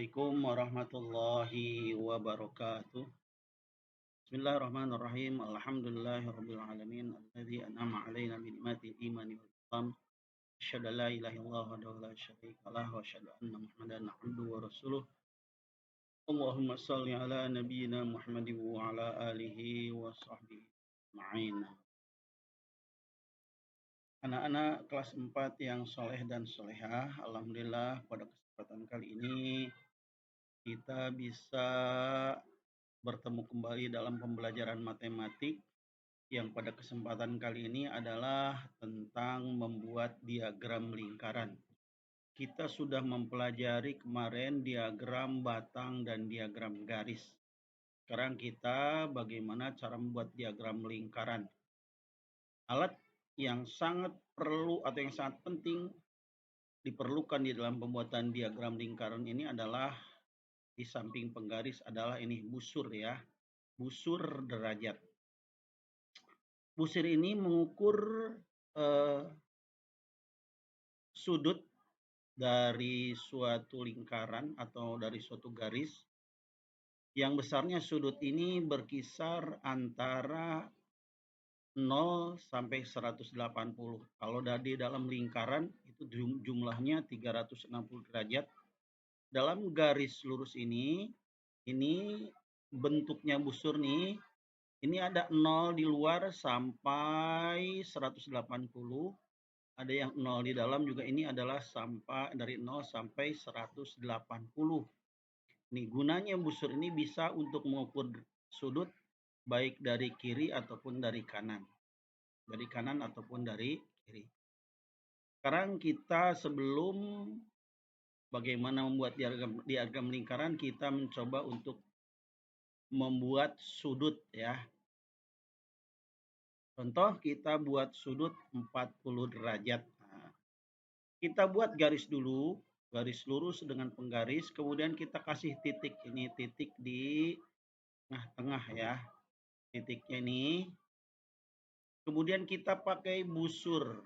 Assalamualaikum warahmatullahi wabarakatuh. Bismillahirrahmanirrahim. Alhamdulillahirabbil alamin alladzi an'ama 'alaina bi ni'matil imani wal Islam. Asyhadu an la ilaha illallah wahdahu la syarika lah wa asyhadu anna Muhammadan 'abduhu wa rasuluh. Allahumma shalli ala nabiyyina Muhammadin wa ala alihi wa sahbihi ajma'in. Anak-anak kelas 4 yang soleh dan solehah, alhamdulillah pada kesempatan kali ini kita bisa bertemu kembali dalam pembelajaran matematik yang pada kesempatan kali ini adalah tentang membuat diagram lingkaran. Kita sudah mempelajari kemarin diagram batang dan diagram garis. Sekarang kita bagaimana cara membuat diagram lingkaran. Alat yang sangat perlu atau yang sangat penting diperlukan di dalam pembuatan diagram lingkaran ini adalah di samping penggaris adalah ini busur ya. Busur derajat. Busur ini mengukur sudut dari suatu lingkaran atau dari suatu garis yang besarnya sudut ini berkisar antara 0 sampai 180. Kalau di dalam lingkaran itu jumlahnya 360 derajat. Dalam garis lurus ini bentuknya busur nih. Ini ada 0 di luar sampai 180. Ada yang 0 di dalam juga, ini adalah dari 0 sampai 180. Nih, gunanya busur ini bisa untuk mengukur sudut baik dari kiri ataupun dari kanan. Dari kanan ataupun dari kiri. Sekarang kita sebelum bagaimana membuat diagram lingkaran, kita mencoba untuk membuat sudut ya. Contoh, kita buat sudut 40 derajat. Nah, kita buat garis dulu, garis lurus dengan penggaris, kemudian kita kasih titik. Ini titik di tengah-tengah ya, titiknya ini. Kemudian kita pakai busur.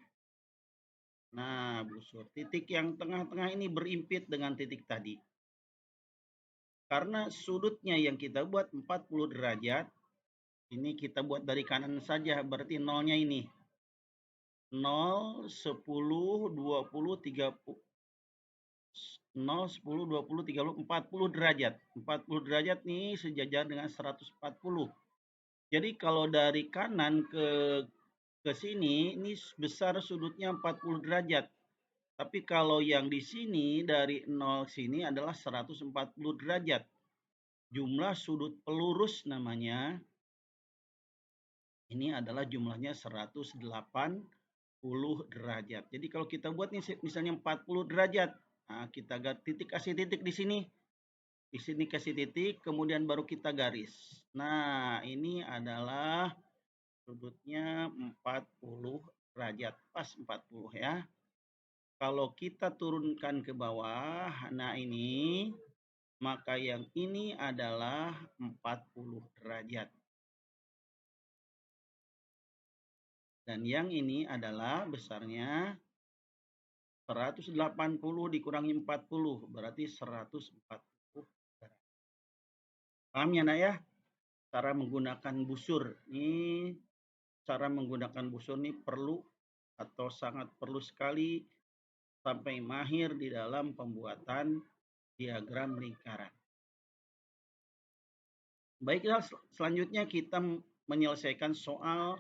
Nah, busur. Titik yang tengah-tengah ini berimpit dengan titik tadi. Karena sudutnya yang kita buat 40 derajat, ini kita buat dari kanan saja, berarti nolnya ini. 0, 10, 20, 30. 0, 10, 20, 30, 40 derajat. 40 derajat nih sejajar dengan 140. Jadi kalau dari kanan ke sini, ini besar sudutnya 40 derajat. Tapi kalau yang di sini dari 0 sini adalah 140 derajat. Jumlah sudut pelurus namanya. Ini adalah jumlahnya 180 derajat. Jadi kalau kita buat nih misalnya 40 derajat. Nah, kita kasih titik di sini. Di sini kasih titik, kemudian baru kita garis. Nah, ini adalah sudutnya 40 derajat. Pas 40 ya. Kalau kita turunkan ke bawah, nah ini, maka yang ini adalah 40 derajat. Dan yang ini adalah besarnya 180 dikurangi 40, berarti 140 derajat. Paham ya, Nak ya? Cara menggunakan busur. Ini cara menggunakan busur ini perlu atau sangat perlu sekali sampai mahir di dalam pembuatan diagram lingkaran. Baiklah, selanjutnya kita menyelesaikan soal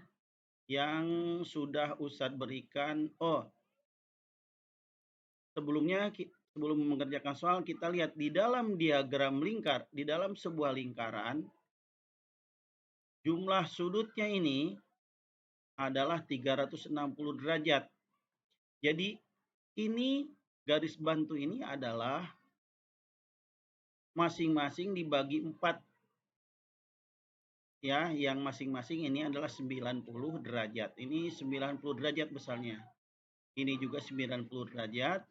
yang sudah Ustadz berikan. Sebelum mengerjakan soal, kita lihat di dalam diagram lingkar, di dalam sebuah lingkaran, jumlah sudutnya ini adalah 360 derajat. Jadi ini garis bantu ini adalah masing-masing dibagi 4. Ya, yang masing-masing ini adalah 90 derajat. Ini 90 derajat besarnya. Ini juga 90 derajat.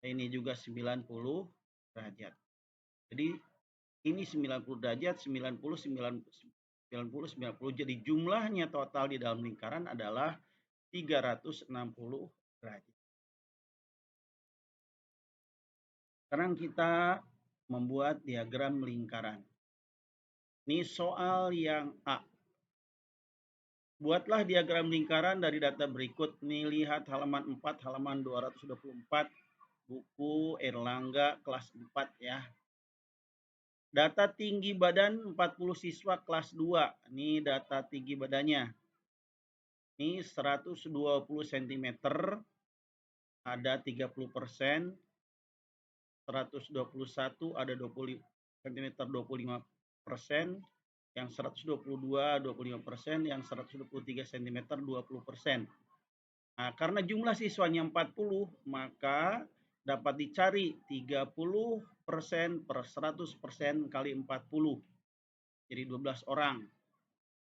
Ini juga 90 derajat. Jadi ini 90 derajat, 90, 90, 90. Jadi jumlahnya total di dalam lingkaran adalah 360 derajat. Sekarang kita membuat diagram lingkaran. Ini soal yang A. Buatlah diagram lingkaran dari data berikut. Nih, lihat halaman 4, halaman 224, buku Erlangga kelas 4 ya. Data tinggi badan 40 siswa kelas 2. Ini data tinggi badannya. Ini 120 cm, ada 30%, 121 ada 20 cm 25%, yang 122 25%, yang 123 cm 20%. Nah, karena jumlah siswanya 40, maka dapat dicari 30% per 100% kali 40. Jadi 12 orang.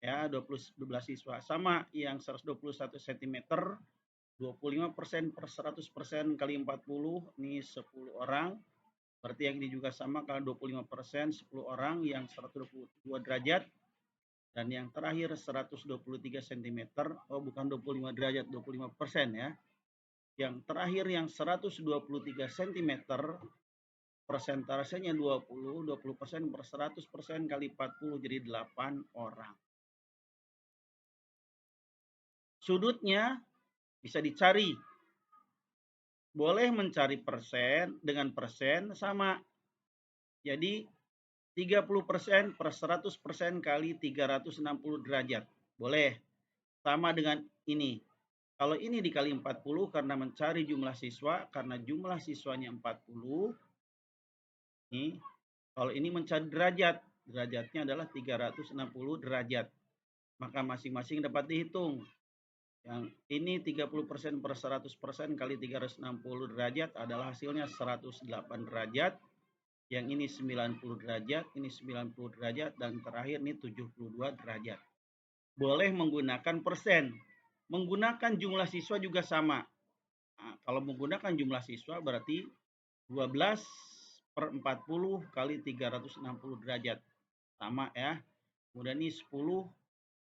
Ya, 12 siswa. Sama yang 121 cm, 25% per 100% kali 40, ini 10 orang. Berarti yang ini juga sama, kalau 25%, 10 orang, yang 122 derajat. Dan yang terakhir 123 cm, oh bukan 25 derajat, 25% ya. Yang terakhir yang 123 cm, persentasenya 20% per 100% kali 40, jadi 8 orang. Sudutnya bisa dicari. Boleh mencari persen dengan persen sama. Jadi 30% per 100% kali 360 derajat. Boleh. Sama dengan ini. Kalau ini dikali 40 karena mencari jumlah siswa, karena jumlah siswanya 40. Nih, kalau ini mencari derajat. Derajatnya adalah 360 derajat. Maka masing-masing dapat dihitung. Yang ini 30% per 100% kali 360 derajat adalah hasilnya 108 derajat. Yang ini 90 derajat, ini 90 derajat, dan terakhir ini 72 derajat. Boleh menggunakan persen. Menggunakan jumlah siswa juga sama. Nah, kalau menggunakan jumlah siswa berarti 12 per 40 kali 360 derajat. Sama ya. Kemudian ini 10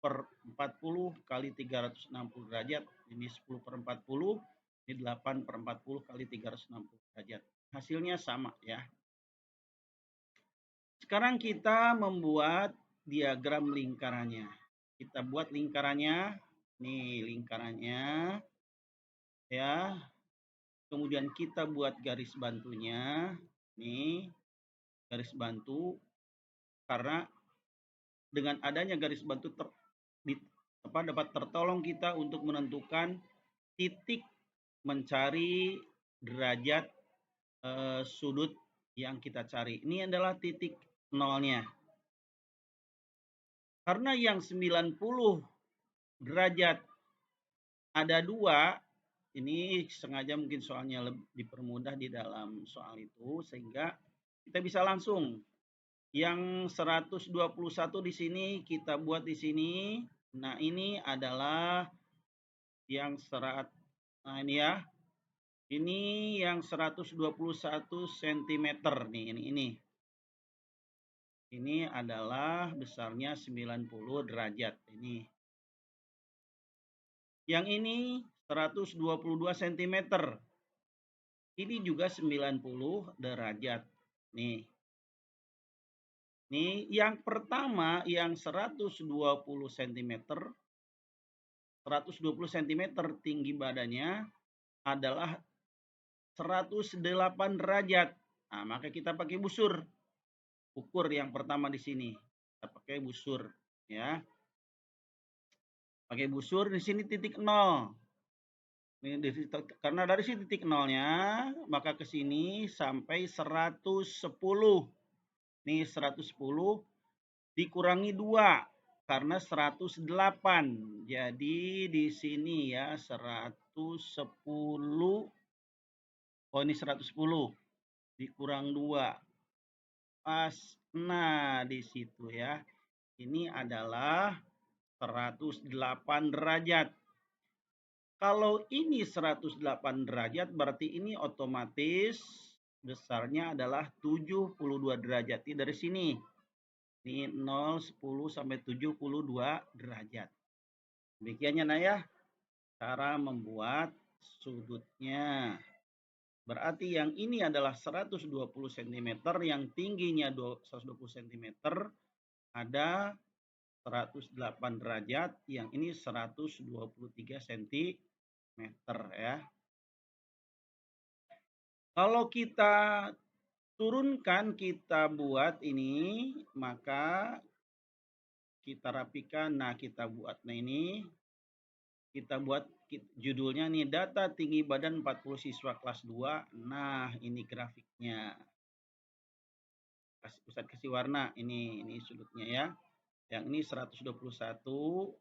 per 40 kali 360 derajat. Ini 10 per 40. Ini 8 per 40 kali 360 derajat. Hasilnya sama ya. Sekarang kita membuat diagram lingkarannya. Kita buat lingkarannya. Nih lingkarannya. Ya. Kemudian kita buat garis bantunya. Nih. Garis bantu. Karena dengan adanya garis bantu dapat tertolong kita untuk menentukan titik mencari derajat sudut yang kita cari. Ini adalah titik nolnya. Karena yang 90 derajat ada 2, ini sengaja mungkin soalnya lebih dipermudah di dalam soal itu, sehingga kita bisa langsung. Yang 121 di sini kita buat di sini. Nah, ini adalah yang nah ini ya. Ini yang 121 cm nih, ini. Ini adalah besarnya 90 derajat ini. Yang ini 122 cm. Ini juga 90 derajat. Nih. Nih, yang pertama yang 120 cm. 120 cm tinggi badannya adalah 108 derajat. Nah, maka kita pakai busur. Ukur yang pertama di sini. Kita pakai busur ya. Pakai busur di sini titik 0. Karena dari sini titik nolnya, maka ke sini sampai 110. Nih 110 dikurangi 2 karena 108. Jadi di sini ya 110. Oh, ini 110 dikurang 2. Pas. Nah, di situ ya. Ini adalah 108 derajat. Kalau ini 108 derajat, berarti ini otomatis besarnya adalah 72 derajat. Ini dari sini. Ini 0, 10, sampai 72 derajat. Demikiannya, nah ya, cara membuat sudutnya. Berarti yang ini adalah 120 cm, yang tingginya 120 cm, ada 108 derajat, yang ini 123 cm ya. Kalau kita turunkan, kita buat ini, maka kita rapikan. Nah, kita buat. Nah, ini kita buat judulnya nih, data tinggi badan 40 siswa kelas 2. Nah, ini grafiknya. Ustadz kasih warna. Ini sudutnya ya. Yang ini 121,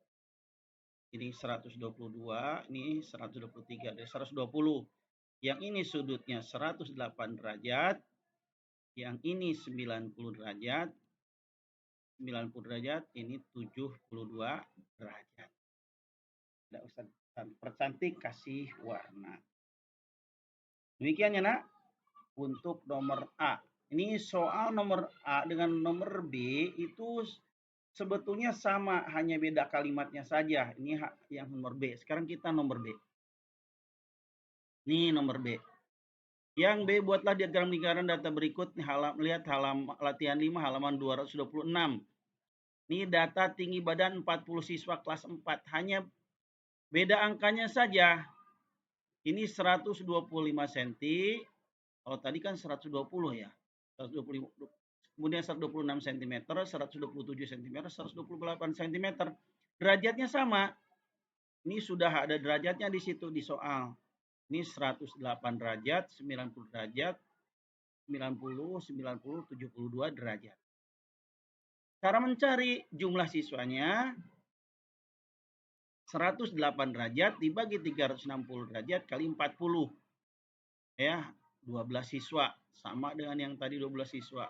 ini 122, ini 123, dari 120. Yang ini sudutnya 108 derajat, yang ini 90 derajat, 90 derajat, ini 72 derajat. Tidak usah percantik, kasih warna. Demikian ya nak, untuk nomor A. Ini soal nomor A dengan nomor B itu sebetulnya sama, hanya beda kalimatnya saja. Ini yang nomor B. Sekarang kita nomor B. Ini nomor B. Yang B, buatlah diagram lingkaran data berikut. Lihat latihan 5 halaman 226. Ini data tinggi badan 40 siswa kelas 4. Hanya beda angkanya saja. Ini 125 cm. Kalau tadi kan 120 ya. 125. Kemudian 126 cm, 127 cm, 128 cm. Derajatnya sama. Ini sudah ada derajatnya di situ di soal. Ini 108 derajat, 90 derajat, 90, 72 derajat. Cara mencari jumlah siswanya, 108 derajat dibagi 360 derajat kali 40. Ya, 12 siswa. Sama dengan yang tadi 12 siswa.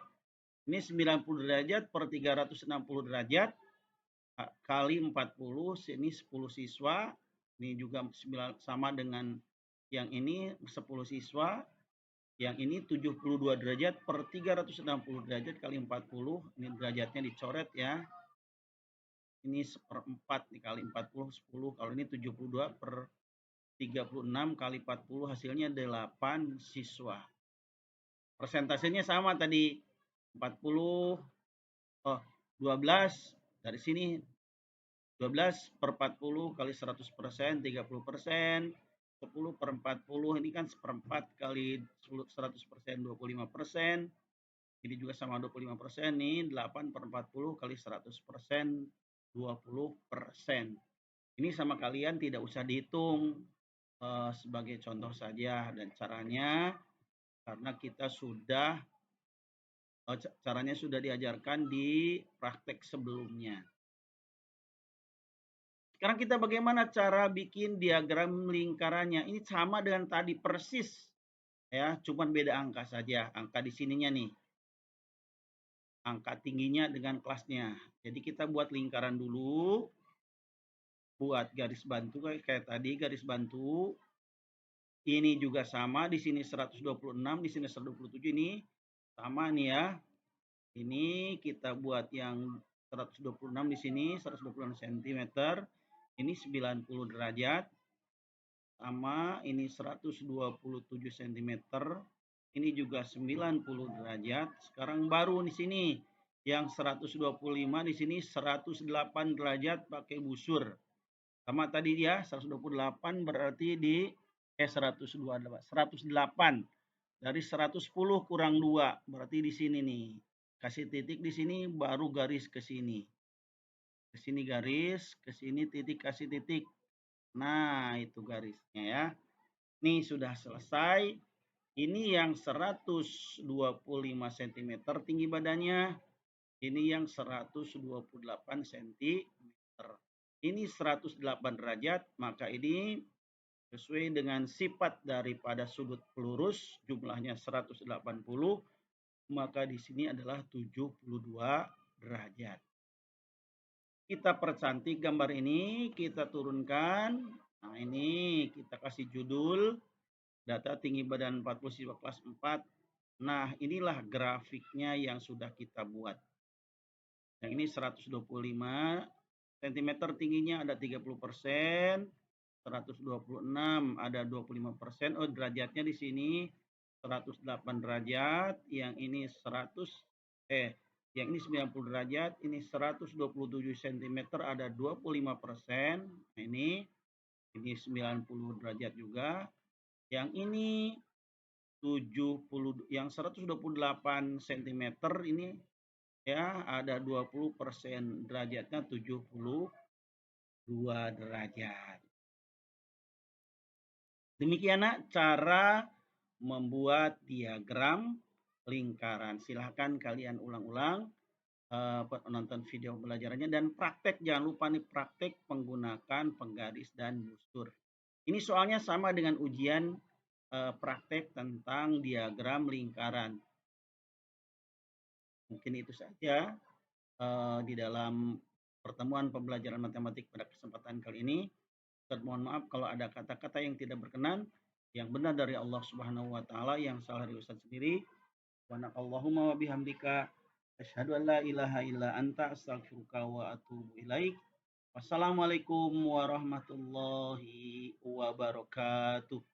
Ini 90 derajat per 360 derajat kali 40, ini 10 siswa. Ini juga sama dengan yang ini 10 siswa. Yang ini 72 derajat per 360 derajat kali 40. Ini derajatnya dicoret ya. Ini seperempat dikali 40, 10. Kalau ini 72 per 36 kali 40, hasilnya 8 siswa. Persentasenya sama tadi. 40, 12. Dari sini 12 per 40 kali 100%, 30%. 10 per 40, ini kan seperempat kali 100%, 25%. Ini juga sama 25%, nih 8 per 40 kali 100%, 20%. Ini sama kalian tidak usah dihitung, sebagai contoh saja. Dan caranya, karena kita sudah, caranya sudah diajarkan di praktek sebelumnya. Sekarang kita bagaimana cara bikin diagram lingkarannya. Ini sama dengan tadi persis. Ya, cuman beda angka saja. Angka di sininya nih. Angka tingginya dengan kelasnya. Jadi kita buat lingkaran dulu. Buat garis bantu kayak tadi, garis bantu. Ini juga sama, di sini 126, di sini 127, ini sama nih ya. Ini kita buat yang 126 di sini, 126 cm. Ini 90 derajat. Sama, ini 127 cm. Ini juga 90 derajat. Sekarang baru di sini yang 125, di sini 108 derajat pakai busur. Sama tadi dia 128 berarti di 108 dari 110 kurang 2 berarti di sini nih. Kasih titik di sini, baru garis ke sini. Ke sini garis, ke sini titik, kasih titik. Nah, itu garisnya ya. Nih sudah selesai. Ini yang 125 cm tinggi badannya. Ini yang 128 cm. Ini 108 derajat, maka ini sesuai dengan sifat daripada sudut pelurus, jumlahnya 180, maka di sini adalah 72 derajat. Kita percantik gambar ini, kita turunkan. Nah, ini kita kasih judul data tinggi badan 40 siswa kelas 4. Nah, inilah grafiknya yang sudah kita buat. Yang ini 125 cm tingginya ada 30%, 126 ada 25%. Oh, derajatnya di sini 108 derajat, yang ini 90 derajat, ini 127 cm, ada 25%. Nah, ini 90 derajat juga. Yang ini 128 cm ini ya, ada 20% derajatnya 72 derajat. Demikian cara membuat diagram lingkaran. Silahkan kalian ulang-ulang nonton video belajarannya dan praktek. Jangan lupa nih, praktek menggunakan penggaris dan busur. Ini soalnya sama dengan ujian praktek tentang diagram lingkaran. Mungkin itu saja di dalam pertemuan pembelajaran matematik pada kesempatan kali ini. Mohon maaf kalau ada kata-kata yang tidak berkenan, yang benar dari Allah Subhanahu wa taala, yang salah dari Ustaz sendiri. Subhanakallahumma wa bihamdika asyhadu an la ilaha illa anta astaghfiruka wa atubu ilaik. Wassalamualaikum warahmatullahi wabarakatuh.